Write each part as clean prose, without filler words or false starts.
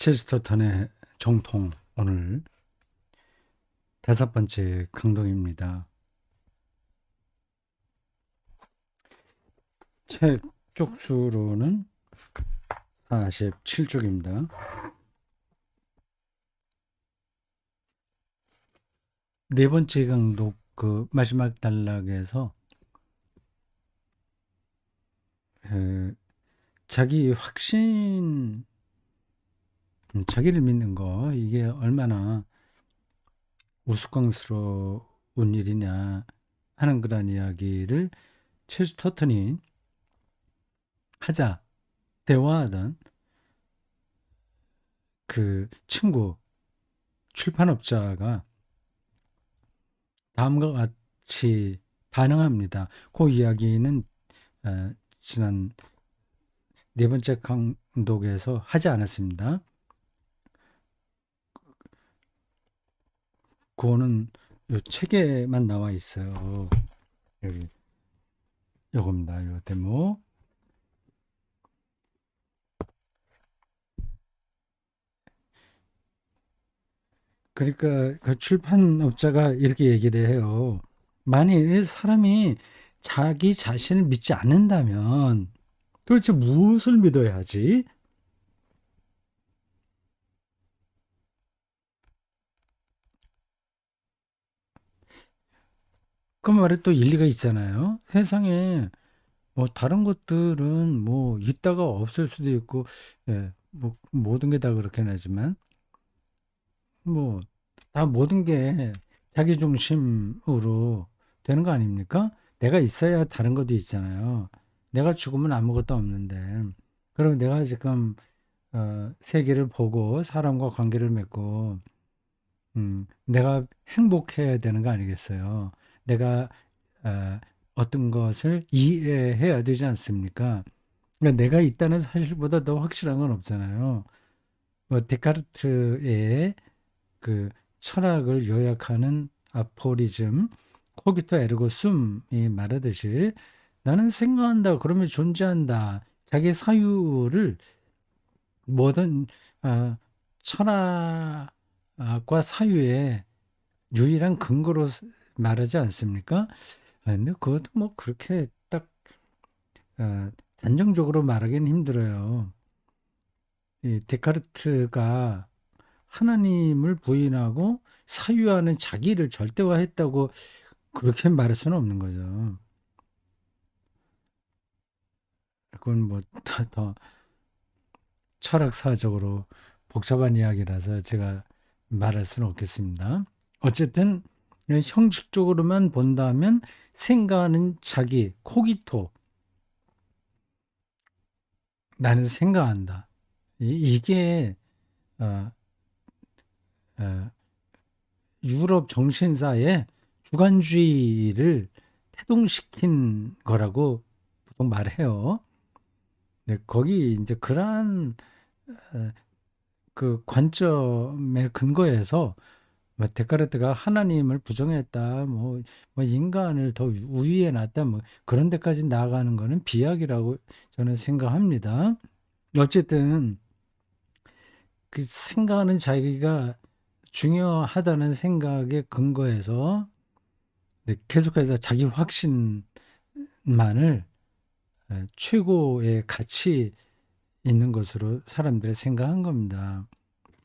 체스터턴의 정통 오늘 5번째 강동입니다. 책 쪽수로는 47쪽입니다. 네 번째 강독 그 마지막 단락에서 자기 확신, 자기를 믿는 거 이게 얼마나 우스꽝스러운 일이냐 하는 그런 이야기를 체스터턴이 하자 대화하던 그 친구 출판업자가 다음과 같이 반응합니다. 그 이야기는 지난 네 번째 강독에서 하지 않았습니다. 그거는 요 책에만 나와 있어요. 여기 요겁니다. 요 데모. 그러니까 그 출판업자가 이렇게 얘기를 해요. 만일 사람이 자기 자신을 믿지 않는다면 도대체 무엇을 믿어야 하지? 그 말에 또 일리가 있잖아요. 세상에 뭐 다른 것들은 뭐 있다가 없을 수도 있고, 뭐 모든 게 다 그렇긴 하지만 뭐 다 모든 게 자기 중심으로 되는 거 아닙니까? 내가 있어야 다른 것도 있잖아요. 내가 죽으면 아무것도 없는데, 그럼 내가 지금 세계를 보고 사람과 관계를 맺고, 내가 행복해야 되는 거 아니겠어요? 내가 어, 어떤 것을 이해해야 되지 않습니까? 그러니까 내가 있다는 사실보다 더 확실한 건 없잖아요. 뭐 데카르트의 그 철학을 요약하는 아포리즘 코기토 에르고 숨이 말하듯이 나는 생각한다 그러면 존재한다. 자기 사유를 모든 어, 철학과 사유의 유일한 근거로 말하지 않습니까? 근데 그것도 뭐 그렇게 딱 단정적으로 말하기는 힘들어요. 이 데카르트가 하나님을 부인하고 사유하는 자기를 절대화했다고 그렇게 말할 수는 없는 거죠. 그건 뭐 더 철학사적으로 복잡한 이야기라서 제가 말할 수는 없겠습니다. 어쨌든 형식적으로만 본다면 생각하는 자기, 코기토, 나는 생각한다. 이게 어, 어, 유럽 정신사의 주관주의를 태동시킨 거라고 보통 말해요. 네, 거기 이제 그러한 어, 그 관점에 근거해서 뭐 데카르트가 하나님을 부정했다, 뭐 인간을 더 우위에 놨다, 뭐 그런 데까지 나아가는 거는 비약이라고 저는 생각합니다. 어쨌든 그 생각하는 자기가 중요하다는 생각에 근거해서 계속해서 자기 확신만을 최고의 가치 있는 것으로 사람들이 생각한 겁니다.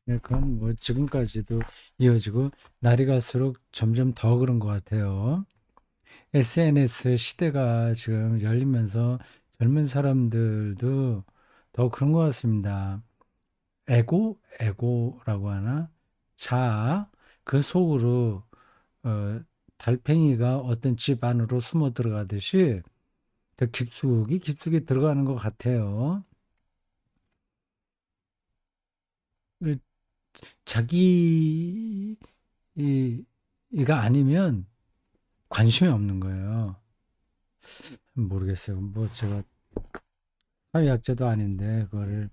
그건 뭐 지금까지도 이어지고 날이 갈수록 점점 더 그런 것 같아요. SNS 시대가 지금 열리면서 젊은 사람들도 더 그런 것 같습니다. 에고라고 하나? 자아, 그 속으로 어, 달팽이가 어떤 집 안으로 숨어 들어가듯이 더 깊숙이 들어가는 것 같아요. 그 자기 이가 아니면 관심이 없는 거예요. 모르겠어요. 뭐 제가 사회학자도 아닌데 그거를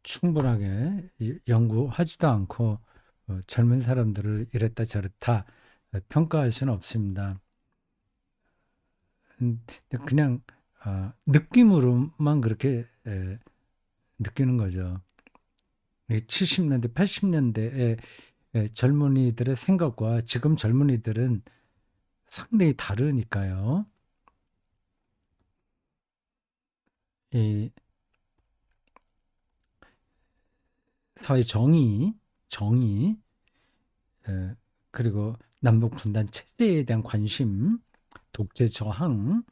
충분하게 연구하지도 않고 젊은 사람들을 이랬다 저랬다 평가할 수는 없습니다. 근데 그냥 느낌으로만 그렇게 느끼는 거죠. 70년대, 80년대의 젊은이들의 생각과 지금 젊은이들은 상당히 다르니까요. 이 사회 정의, 에, 그리고 남북 분단 체제에 대한 관심, 독재 저항,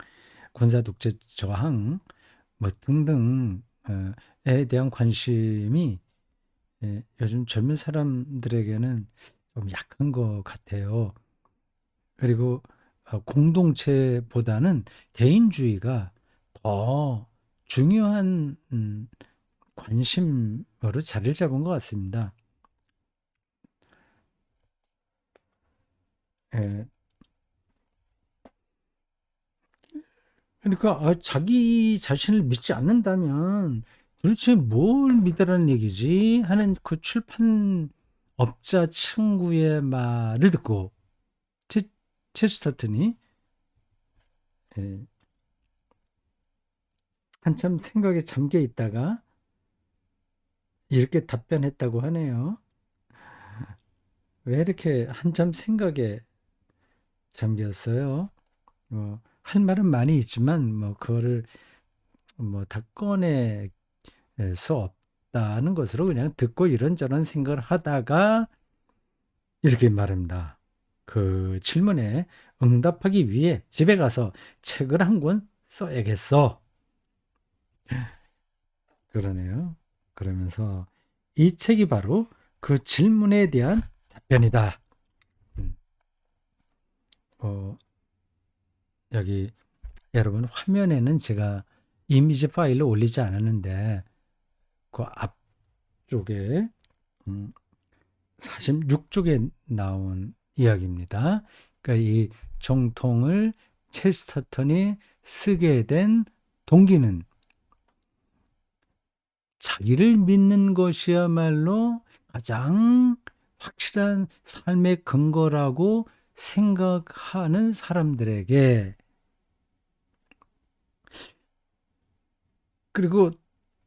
군사 독재 저항, 뭐 등등 에 대한 관심이 요즘 젊은 사람들에게는 좀 약한 것 같아요. 그리고 공동체보다는 개인주의가 더 중요한 관심으로 자리를 잡은 것 같습니다. 예. 그러니까 자기 자신을 믿지 않는다면 도대체 뭘 믿으라는 얘기지? 하는 그 출판업자 친구의 말을 듣고 체, 체스터튼이 예, 한참 생각에 잠겨 있다가 이렇게 답변했다고 하네요. 왜 이렇게 한참 생각에 잠겼어요? 할 말은 많이 있지만 뭐 그거를 뭐 다 꺼낼 수 없다는 것으로 그냥 듣고 이런저런 생각을 하다가 이렇게 말합니다. 그 질문에 응답하기 위해 집에 가서 책을 한 권 써야겠어. 그러네요. 그러면서 이 책이 바로 그 질문에 대한 답변이다. 음, 어, 여기 여러분 화면에는 제가 이미지 파일을 올리지 않았는데 그 앞쪽에 46쪽에 나온 이야기입니다. 그러니까 이 정통을 체스터턴이 쓰게 된 동기는 자기를 믿는 것이야말로 가장 확실한 삶의 근거라고 생각하는 사람들에게 그리고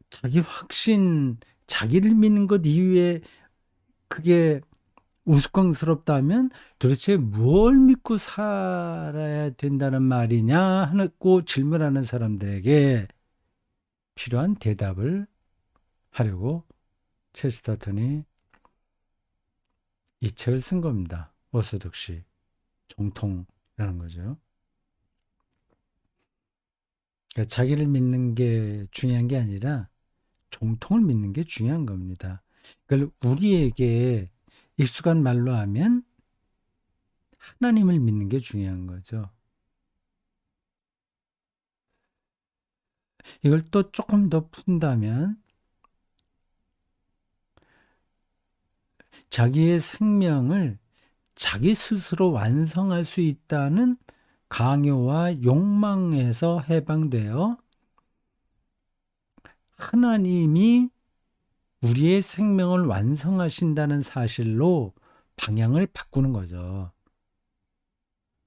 자기 확신, 자기를 믿는 것 이외에 그게 우스꽝스럽다면 도대체 뭘 믿고 살아야 된다는 말이냐 하고 질문하는 사람들에게 필요한 대답을 하려고 체스터턴이 이 책을 쓴 겁니다. 오소독시, 정통이라는 거죠. 그러니까 자기를 믿는 게 중요한 게 아니라 정통을 믿는 게 중요한 겁니다. 그걸 우리에게 익숙한 말로 하면 하나님을 믿는 게 중요한 거죠. 이걸 또 조금 더 푼다면 자기의 생명을 자기 스스로 완성할 수 있다는 강요와 욕망에서 해방되어 하나님이 우리의 생명을 완성하신다는 사실로 방향을 바꾸는 거죠.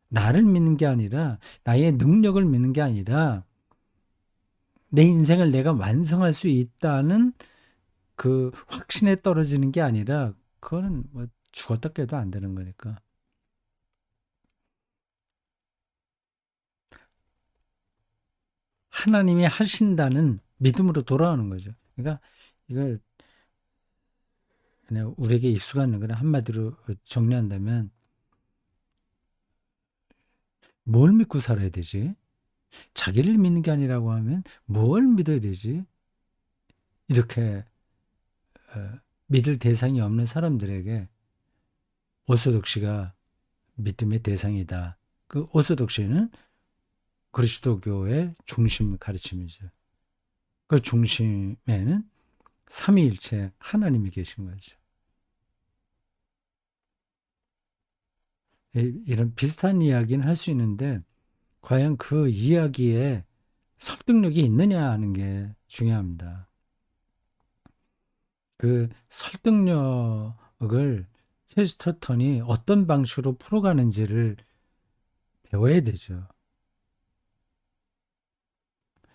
나를 믿는 게 아니라 나의 능력을 믿는 게 아니라 내 인생을 내가 완성할 수 있다는 그 확신에 떨어지는 게 아니라 그거는 뭐 죽었다 깨도 안 되는 거니까. 하나님이 하신다는 믿음으로 돌아오는 거죠. 그러니까 이걸 그냥 우리에게 익숙한 거는 한마디로 정리한다면 뭘 믿고 살아야 되지? 자기를 믿는 게 아니라고 하면 뭘 믿어야 되지? 이렇게 믿을 대상이 없는 사람들에게 오소독시가 믿음의 대상이다. 그 오소독시는 그리스도교의 중심 가르침이죠. 그 중심에는 삼위일체 하나님이 계신 거죠. 이런 비슷한 이야기는 할 수 있는데 과연 그 이야기에 설득력이 있느냐 하는 게 중요합니다. 그 설득력을 체스터턴이 어떤 방식으로 풀어가는지를 배워야 되죠.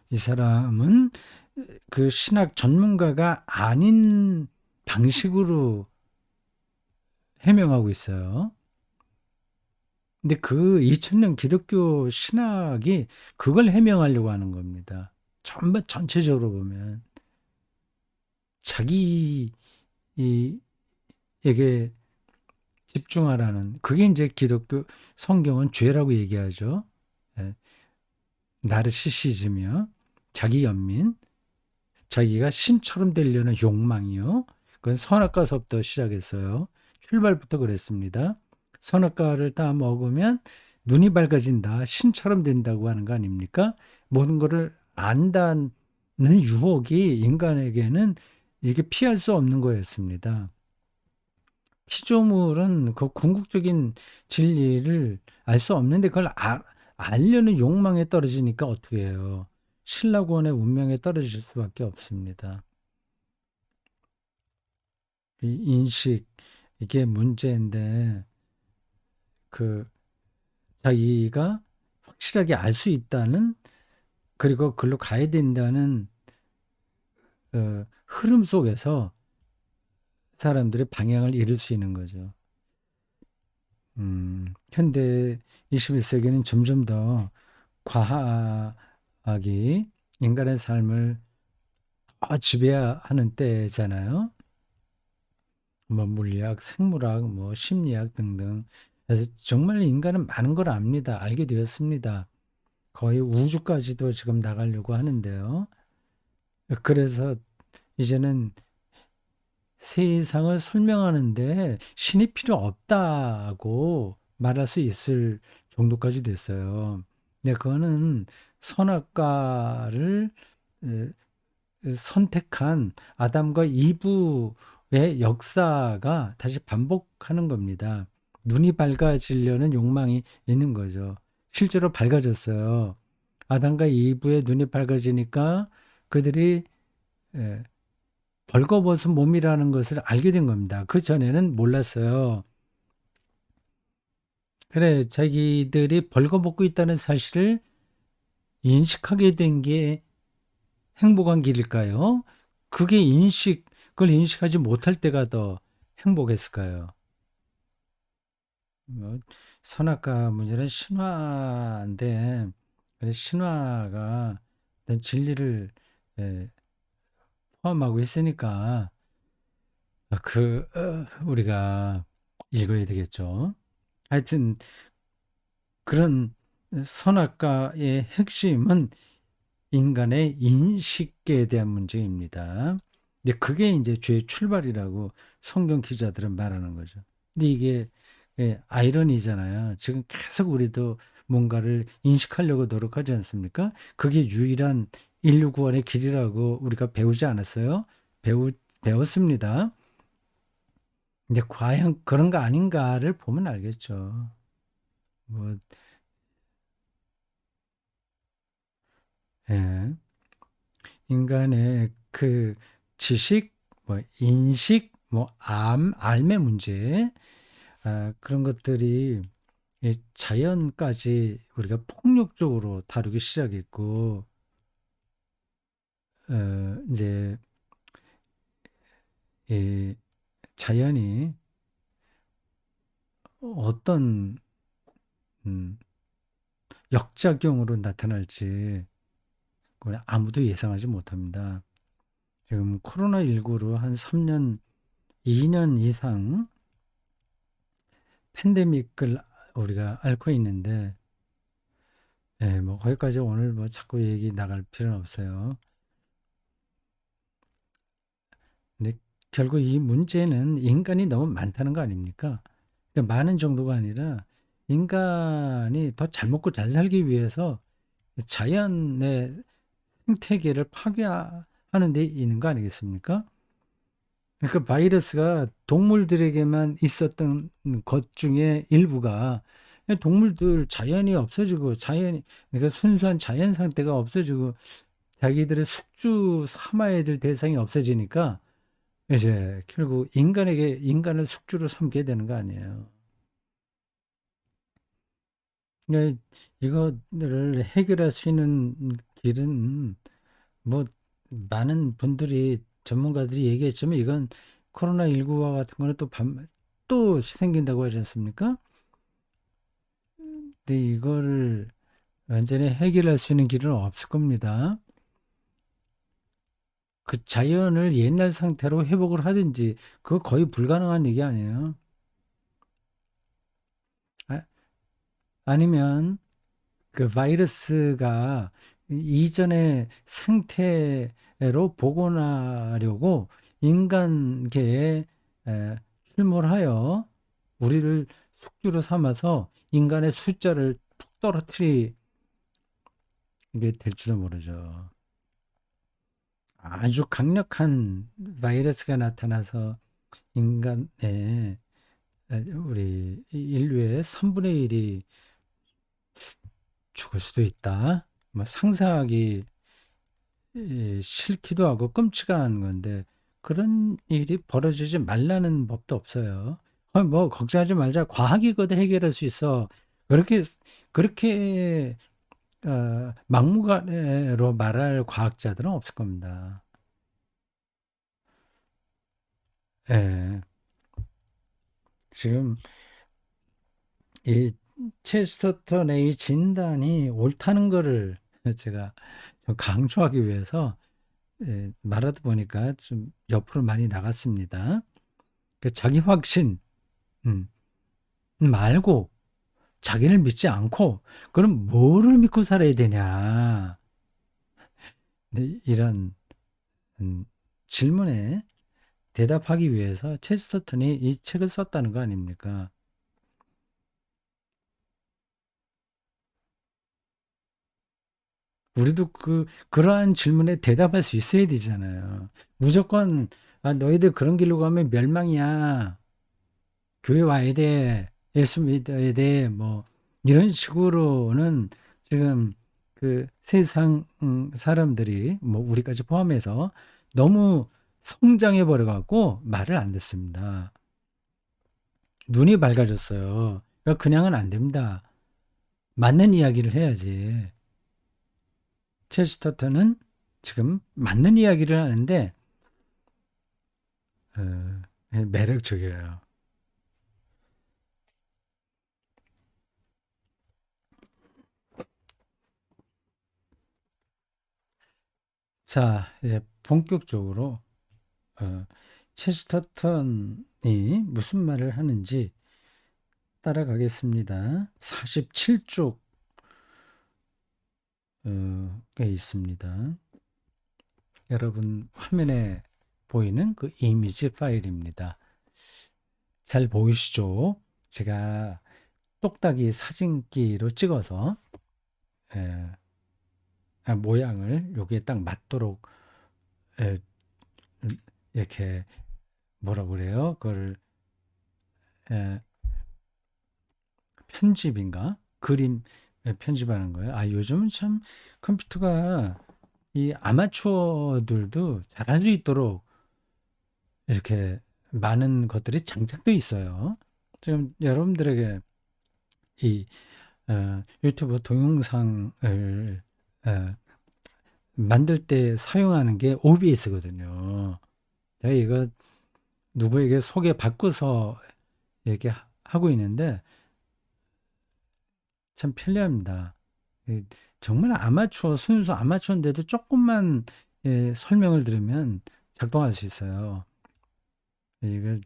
이 사람은 그 신학 전문가가 아닌 방식으로 해명하고 있어요. 근데 그 2000년 기독교 신학이 그걸 해명하려고 하는 겁니다. 전부 전체적으로 보면 자기에게 집중하라는 그게 이제 기독교 성경은 죄라고 얘기하죠. 예, 나르시시즘이요. 자기 연민, 자기가 신처럼 되려는 욕망이요. 그건 선악과서부터 시작했어요. 출발부터 그랬습니다. 선악과를 다 먹으면 눈이 밝아진다, 신처럼 된다고 하는 거 아닙니까? 모든 것을 안다는 유혹이 인간에게는 이게 피할 수 없는 거였습니다. 피조물은 그 궁극적인 진리를 알 수 없는데 그걸 알려는 욕망에 떨어지니까 어떻게 해요? 신라곤의 운명에 떨어질 수밖에 없습니다. 이 인식 이게 문제인데 그 자기가 확실하게 알 수 있다는 그리고 글로 가야 된다는 흐름 속에서 사람들의 방향을 잃을 수 있는 거죠. 현대 21세기는 점점 더 과학이 인간의 삶을 더 지배하는 때잖아요. 뭐 물리학, 생물학, 뭐 심리학 등등. 그래서 정말 인간은 많은 걸 압니다. 알게 되었습니다. 거의 우주까지도 지금 나가려고 하는데요. 그래서 이제는 세상을 설명하는데 신이 필요 없다고 말할 수 있을 정도까지 됐어요. 네, 그거는 선악과를 에, 선택한 아담과 이브의 역사가 다시 반복하는 겁니다. 눈이 밝아지려는 욕망이 있는 거죠. 실제로 밝아졌어요. 아담과 이브의 눈이 밝아지니까 그들이 에, 벌거벗은 몸이라는 것을 알게 된 겁니다. 그 전에는 몰랐어요. 그래, 자기들이 벌거벗고 있다는 사실을 인식하게 된 게 행복한 길일까요? 그걸 인식하지 못할 때가 더 행복했을까요? 뭐, 선악과 문제는 신화인데, 그래, 신화가 어떤 진리를 예, 포함하고 있으니까, 우리가 읽어야 되겠죠. 하여튼, 그런 선악과의 핵심은 인간의 인식에 대한 문제입니다. 근데 그게 이제 죄의 출발이라고 성경 기자들은 말하는 거죠. 근데 이게 아이러니잖아요. 지금 계속 우리도 뭔가를 인식하려고 노력하지 않습니까? 그게 유일한 인류 구원의 길이라고 우리가 배우지 않았어요? 배웠습니다. 근데 과연 그런 거 아닌가를 보면 알겠죠. 뭐, 예. 인간의 그 지식, 뭐 인식, 뭐 암의 문제, 그런 것들이 이 자연까지 우리가 폭력적으로 다루기 시작했고, 이제 이 자연이 어떤 음, 역작용으로 나타날지 그건 아무도 예상하지 못합니다. 지금 코로나19로 한 3년, 2년 이상 팬데믹을 우리가 앓고 있는데 뭐 거기까지 오늘 뭐 자꾸 얘기 나갈 필요는 없어요. 근데 결국 이 문제는 인간이 너무 많다는 거 아닙니까? 그러니까 많은 정도가 아니라 인간이 더 잘 먹고 잘 살기 위해서 자연의 생태계를 파괴하는 데 있는 거 아니겠습니까? 그러니까 바이러스가 동물들에게만 있었던 것 중에 일부가 동물들 자연이 없어지고 그러니까 순수한 자연 상태가 없어지고 자기들의 숙주 삼아야 될 대상이 없어지니까 이제 결국 인간을 숙주로 삼게 되는 거 아니에요. 그러니까 이거를 해결할 수 있는 길은 뭐 많은 분들이 전문가들이 얘기했지만 이건 코로나19와 같은 거는 또 생긴다고 하지 않습니까? 근데 이거를 완전히 해결할 수 있는 길은 없을 겁니다. 그 자연을 옛날 상태로 회복을 하든지 그거 거의 불가능한 얘기 아니에요. 아, 아니면 그 바이러스가 이전의 상태로 복원하려고 인간계에 출몰 하여 우리를 숙주로 삼아서 인간의 숫자를 툭 떨어뜨리게 될지도 모르죠. 아주 강력한 바이러스가 나타나서 인간의 우리 인류의 3분의 1이 죽을 수도 있다. 뭐 상상하기 싫기도 하고 끔찍한 건데 그런 일이 벌어지지 말라는 법도 없어요. 뭐 걱정하지 말자. 과학이거든 해결할 수 있어. 그렇게 막무가내로 말할 과학자들은 없을 겁니다. 예. 지금 이 체스터턴의 진단이 옳다는 거를 제가 좀 강조하기 위해서 말하다 보니까 좀 옆으로 많이 나갔습니다. 그 자기 확신 음, 말고 자기를 믿지 않고 그럼 뭐를 믿고 살아야 되냐? 근데 이런 음, 질문에 대답하기 위해서 체스터턴이 이 책을 썼다는 거 아닙니까? 우리도 그러한 질문에 대답할 수 있어야 되잖아요. 무조건 너희들 그런 길로 가면 멸망이야. 교회 와야 돼. 예수 믿어야 돼. 뭐 이런 식으로는 지금 그 세상 사람들이 뭐 우리까지 포함해서 너무 성장해 버려 갖고 말을 안 듣습니다. 눈이 밝아졌어요. 그러니까 그냥은 안 됩니다. 맞는 이야기를 해야지. 체스터턴은 지금 맞는 이야기를 하는데 매력적이에요. 자, 이제 본격적으로 어, 체스터턴이 무슨 말을 하는지 따라가겠습니다. 47쪽에 있습니다. 여러분 화면에 보이는 그 이미지 파일입니다. 잘 보이시죠? 제가 똑딱이 사진기로 찍어서 에, 모양을 여기에 딱 맞도록 에, 이렇게 뭐라 그래요? 그걸 에, 편집인가? 그림 편집하는 거예요. 요즘은 참 컴퓨터가 이 아마추어들도 잘할 수 있도록 이렇게 많은 것들이 장착돼 있어요. 지금 여러분들에게 이 유튜브 동영상을 어, 만들 때 사용하는 게 OBS거든요. 제가 이거 누구에게 소개받고서 얘기하고 있는데 참 편리합니다. 정말 순수 아마추어인데도 조금만 설명을 들으면 작동할 수 있어요. 이걸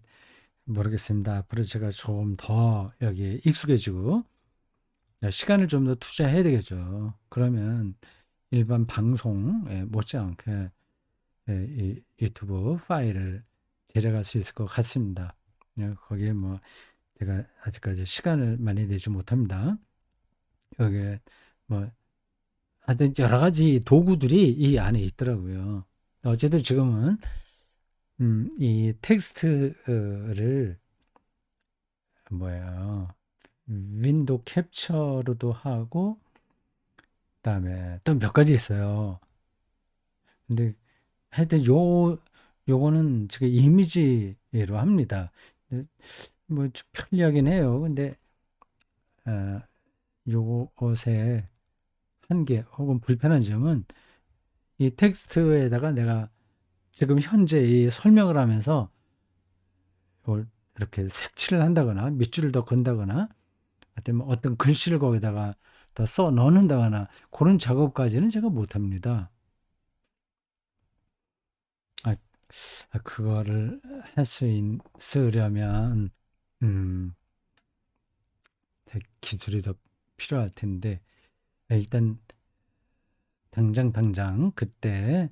모르겠습니다. 앞으로 제가 좀 더 여기에 익숙해지고 시간을 좀 더 투자해야 되겠죠. 그러면 일반 방송 못지않게 이 유튜브 파일을 제작할 수 있을 것 같습니다. 거기에 뭐 제가 아직까지 시간을 많이 내지 못합니다. 여기에 뭐 하여튼 여러 가지 도구들이 이 안에 있더라고요. 어쨌든 지금은 이 텍스트를 뭐예요? 윈도우 캡처로도 하고 그다음에 또 몇 가지 있어요. 근데 하여튼 요거는 지금 이미지로 합니다. 근데 뭐좀 편리하긴 해요. 근데 어, 요것의 한계 혹은 불편한 점은 이 텍스트에다가 내가 지금 현재 이 설명을 하면서 뭘 이렇게 색칠을 한다거나 밑줄을 더 건다거나 아니면 어떤 글씨를 거기다가 더 써 넣는다거나 그런 작업까지는 제가 못합니다. 아, 그거를 할 수 있으려면 음, 기술이 더 필요할 텐데 일단 당장 그때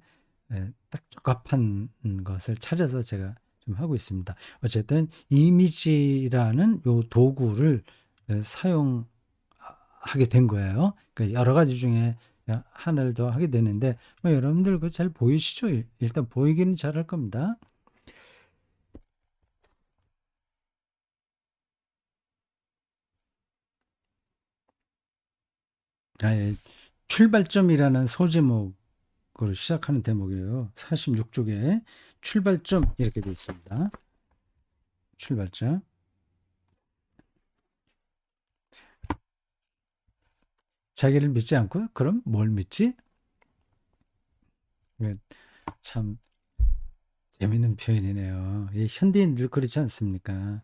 딱 적합한 것을 찾아서 제가 좀 하고 있습니다. 어쨌든 이미지라는 요 도구를 사용하게 된 거예요. 그러니까 여러 가지 중에 하나를 더 하게 되는데 뭐 여러분들 그거 잘 보이시죠? 일단 보이기는 잘 할 겁니다. 예. 출발점이라는 소제목으로 시작하는 대목이에요. 46쪽에 출발점 이렇게 되어 있습니다. 출발점. 자기를 믿지 않고 그럼 뭘 믿지? 예, 참 재밌는 표현이네요. 이 현대인들 그렇지 않습니까?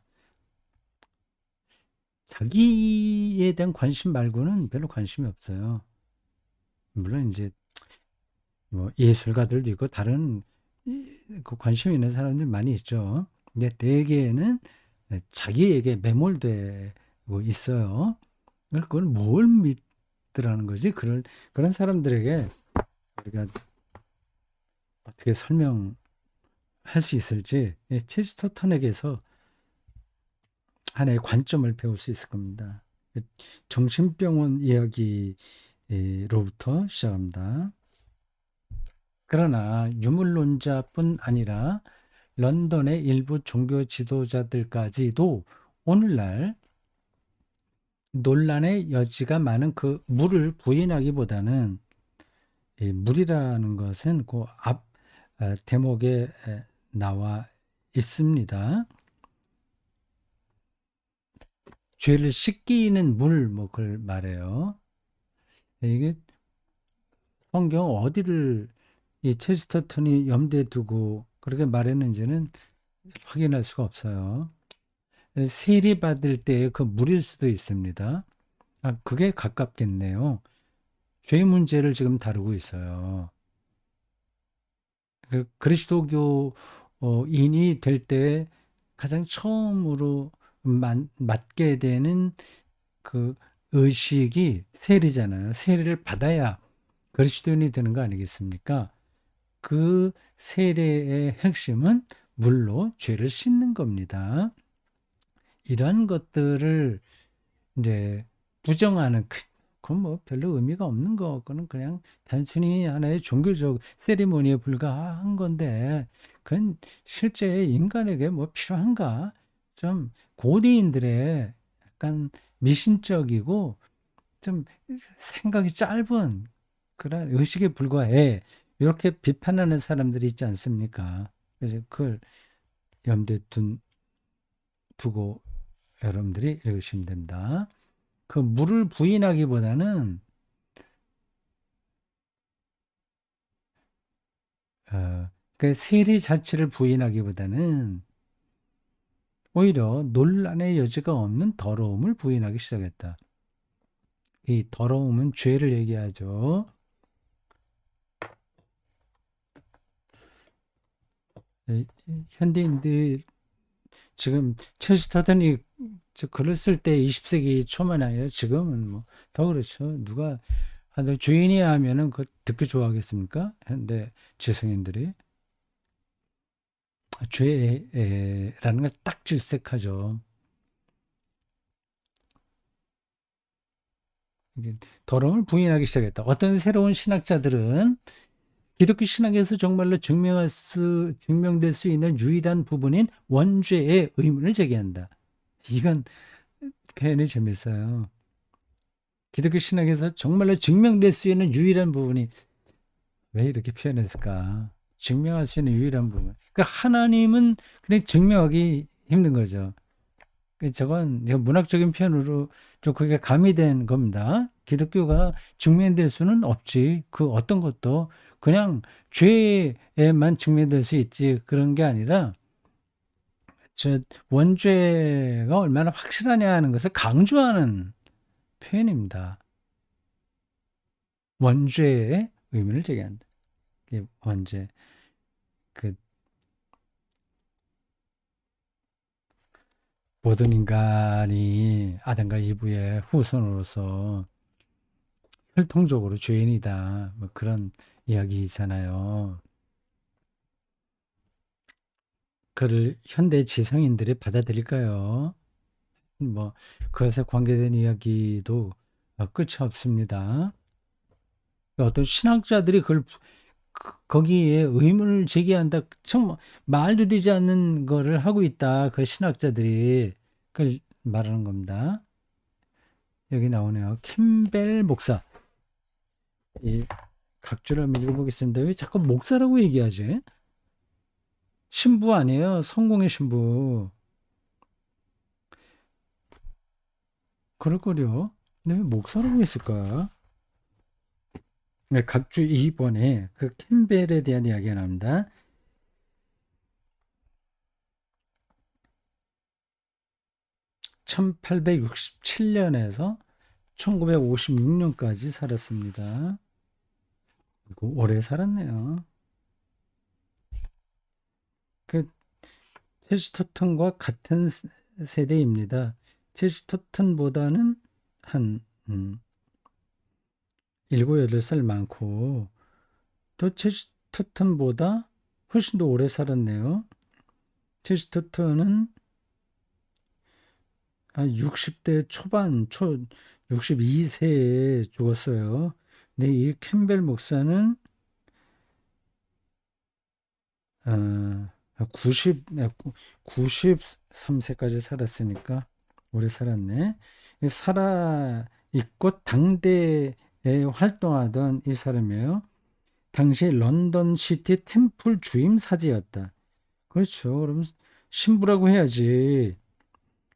자기에 대한 관심 말고는 별로 관심이 없어요. 물론 이제 뭐 예술가들도 있고 다른 그 관심 있는 사람들 많이 있죠. 근데 대개는 자기에게 매몰되고 있어요. 그걸 뭘 믿더라는 거지? 그런 사람들에게 우리가 어떻게 설명할 수 있을지 체스터턴에게서 하나의 관점을 배울 수 있을 겁니다. 정신병원 이야기로부터 시작합니다. 그러나 유물론자뿐 아니라 런던의 일부 종교 지도자들까지도 오늘날 논란의 여지가 많은 그 물을 부인하기보다는 이 물이라는 것은 그 앞 대목에 나와 있습니다. 죄를 씻기는 물, 뭐 그걸 말해요. 이게 성경 어디를 이 체스터턴이 염두에 두고 그렇게 말했는지는 확인할 수가 없어요. 세례 받을 때의 그 물일 수도 있습니다. 그게 가깝겠네요. 죄 문제를 지금 다루고 있어요. 그 그리스도교인이 될 때 가장 처음으로 맡게 되는 그 의식이 세례잖아요. 세례를 받아야 그리스도인이 되는 거 아니겠습니까? 그 세례의 핵심은 물로 죄를 씻는 겁니다. 이러한 것들을 이제 부정하는 그건 뭐 별로 의미가 없는 거, 그거는 그냥 단순히 하나의 종교적 세리머니에 불과한 건데, 그건 실제 인간에게 뭐 필요한가? 좀 고대인들의 약간 미신적이고 좀 생각이 짧은 그런 의식에 불과해. 이렇게 비판하는 사람들이 있지 않습니까? 그래서 그걸 염두에 두고 여러분들이 읽으시면 됩니다. 그 물을 부인하기보다는 그 세리 자체를 부인하기보다는 오히려 논란의 여지가 없는 더러움을 부인하기 시작했다. 이 더러움은 죄를 얘기하죠. 현대인들 지금 체스터턴이 글을 쓸 때 20세기 초만 아니라 지금은 뭐 더 그렇죠. 누가 하여튼 주인이 하면은 그 듣기 좋아하겠습니까? 현대 지성인들이 죄라는 걸 딱 질색하죠. 더러움을 부인하기 시작했다. 어떤 새로운 신학자들은 기독교 신학에서 정말로 증명될 수 있는 유일한 부분인 원죄의 의문을 제기한다. 이건 표현이 재밌어요. 기독교 신학에서 정말로 증명될 수 있는 유일한 부분이 왜 이렇게 표현했을까? 증명할 수 있는 유일한 부분. 그러니까 하나님은 그냥 증명하기 힘든 거죠. 저건 문학적인 표현으로 좀 그게 가미된 겁니다. 기독교가 증명될 수는 없지. 그 어떤 것도 그냥 죄에만 증명될 수 있지. 그런 게 아니라 저 원죄가 얼마나 확실하냐 하는 것을 강조하는 표현입니다. 원죄의 의미를 제기한다. 이게 원죄. 그 모든 인간이 아담과 이브의 후손으로서 혈통적으로 죄인이다. 뭐 그런 이야기잖아요. 그를 현대 지성인들이 받아들일까요? 뭐 그것에 관계된 이야기도 끝이 없습니다. 어떤 신학자들이 그걸 거기에 의문을 제기한다. 정말 말도 되지 않는 거를 하고 있다. 그 신학자들이 그걸 말하는 겁니다. 여기 나오네요. 캠벨 목사. 이 각주를 한번 읽어보겠습니다. 왜 자꾸 목사라고 얘기하지? 신부 아니에요. 성공의 신부. 그럴 거려. 근데 왜 목사라고 했을까? 네, 각주 2번에 그 캠벨에 대한 이야기가 나옵니다. 1867년에서 1956년까지 살았습니다. 그리고 오래 살았네요. 그 체스터턴과 같은 세대입니다. 체스터턴보다는 한 7, 8살 많고 또 체스터턴보다 훨씬 더 오래 살았네요. 체스터턴은 60대 초반, 62세에 죽었어요. 근데 이 캠벨 목사는 90, 93세까지 살았으니까 오래 살았네. 살아 있고 당대에 활동하던 이 사람이에요. 당시 런던 시티 템플 주임 사제였다. 그렇죠. 그럼 신부라고 해야지.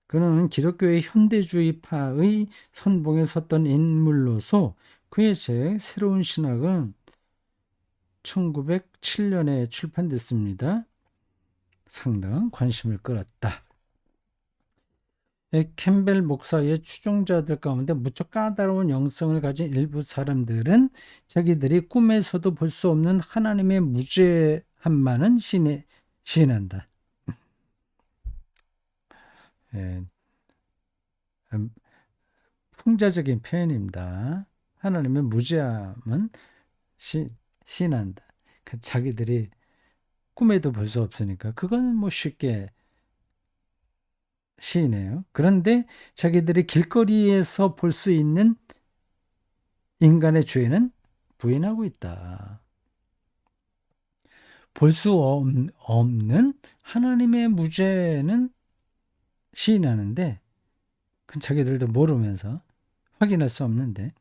그는 기독교의 현대주의파의 선봉에 섰던 인물로서 그의 책 새로운 신학은 1907년에 출판됐습니다. 상당한 관심을 끌었다. 캠벨 목사의 추종자들 가운데 무척 까다로운 영성을 가진 일부 사람들은 자기들이 꿈에서도 볼 수 없는 하나님의 무죄함만은 시인한다. 예, 풍자적인 표현입니다. 하나님의 무죄함은 시인한다. 자기들이 꿈에도 볼 수 없으니까 그건 뭐 쉽게 시이네요. 그런데 자기들이 길거리에서 볼 수 있는 인간의 죄는 부인하고 있다. 볼 수 없는 하나님의 무죄는 시인하는데 그건 자기들도 모르면서 확인할 수 없는데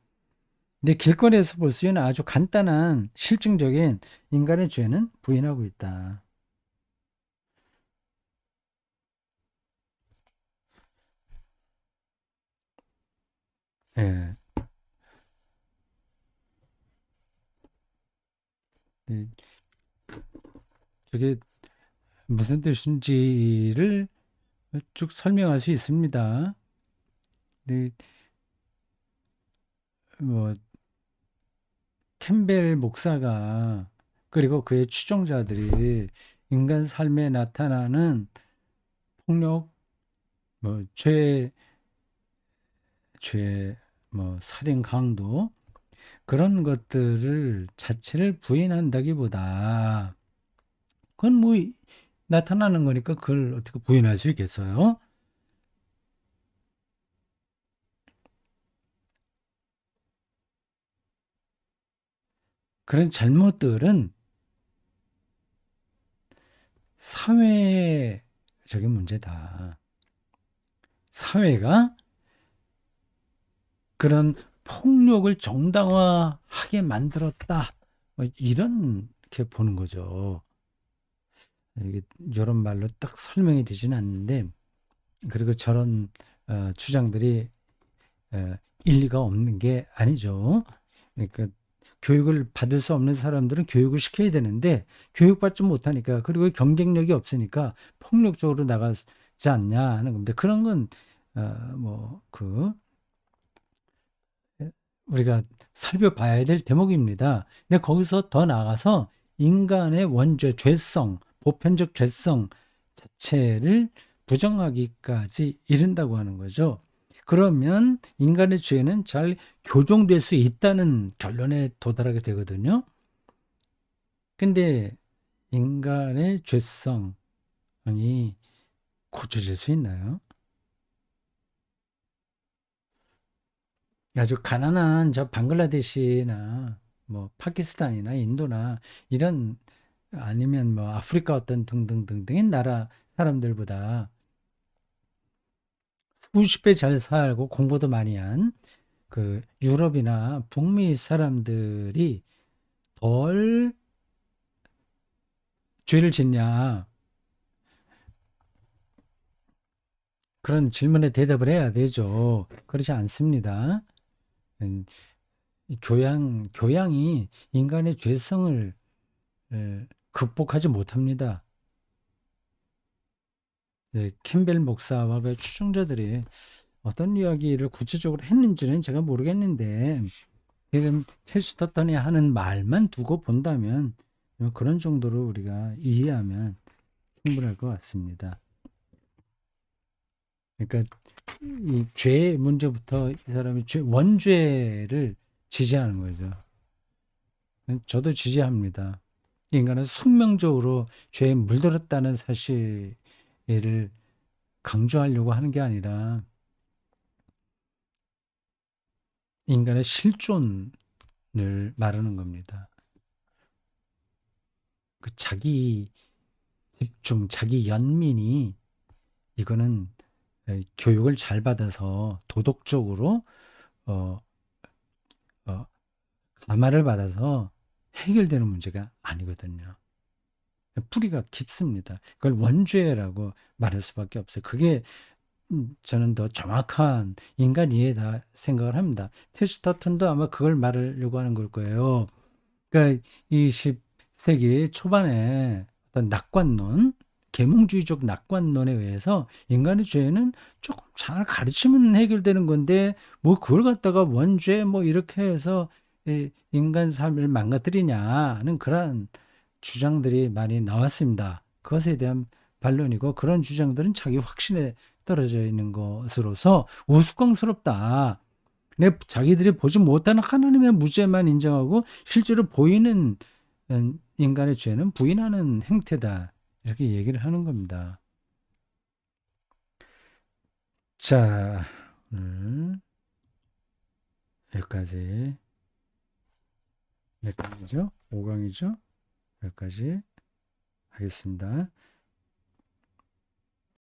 근데 길거리에서 볼 수 있는 아주 간단한 실증적인 인간의 죄는 부인하고 있다. 예. 네, 저게 무슨 뜻인지를 쭉 설명할 수 있습니다. 네, 뭐 캠벨 목사가 그리고 그의 추종자들이 인간 삶에 나타나는 폭력, 뭐 뭐 살인, 강도 그런 것들을 자체를 부인한다기보다 그건 뭐 나타나는 거니까 그걸 어떻게 부인할 수 있겠어요? 그런 잘못들은 사회적인 문제다. 사회가 그런 폭력을 정당화하게 만들었다. 뭐 이렇게 보는 거죠. 이게 이런 말로 딱 설명이 되지는 않는데 그리고 저런 주장들이 일리가 없는 게 아니죠. 그러니까 교육을 받을 수 없는 사람들은 교육을 시켜야 되는데 교육받지 못하니까 그리고 경쟁력이 없으니까 폭력적으로 나가지 않냐 하는 겁니다. 그런 건 뭐그 우리가 살펴봐야 될 대목입니다. 근데 거기서 더 나아가서 인간의 원죄, 죄성, 보편적 죄성 자체를 부정하기까지 이른다고 하는 거죠. 그러면 인간의 죄는 잘 교정될 수 있다는 결론에 도달하게 되거든요. 근데 인간의 죄성이 고쳐질 수 있나요? 아주 가난한 저 방글라데시나 뭐 파키스탄이나 인도나 이런 아니면 뭐 아프리카 어떤 등등등등의 나라 사람들보다 수십 배 잘 살고 공부도 많이 한 그 유럽이나 북미 사람들이 덜 죄를 짓냐 그런 질문에 대답을 해야 되죠. 그렇지 않습니다. 음, 교양이 인간의 죄성을 극복하지 못합니다. 네, 캠벨 목사와 그 추종자들이 어떤 이야기를 구체적으로 했는지는 제가 모르겠는데 지금 첼스터턴이 하는 말만 두고 본다면 그런 정도로 우리가 이해하면 충분할 것 같습니다. 그러니까 이 죄의 문제부터 이 사람이 원죄를 지지하는 거죠. 저도 지지합니다. 인간은 숙명적으로 죄에 물들었다는 사실을 강조하려고 하는 게 아니라 인간의 실존을 말하는 겁니다. 그 자기 집중, 자기 연민이 이거는 교육을 잘 받아서 도덕적으로 어, 어, 감화를 받아서 해결되는 문제가 아니거든요. 뿌리가 깊습니다. 그걸 원죄라고 말할 수밖에 없어요. 그게 저는 더 정확한 인간 이해다 생각을 합니다. 테스터턴도 아마 그걸 말하려고 하는 걸 거예요. 그러니까 20세기 초반에 어떤 낙관론, 계몽주의적 낙관론에 의해서 인간의 죄는 조금 잘 가르치면 해결되는 건데 뭐 그걸 갖다가 원죄 뭐 이렇게 해서 인간 삶을 망가뜨리냐는 그런 주장들이 많이 나왔습니다. 그것에 대한 반론이고 그런 주장들은 자기 확신에 떨어져 있는 것으로서 우스꽝스럽다. 내 자기들이 보지 못하는 하나님의 무죄만 인정하고 실제로 보이는 인간의 죄는 부인하는 행태다. 이렇게 얘기를 하는 겁니다. 자, 오늘 여기까지 몇 강이죠? 5강이죠? 여기까지 하겠습니다.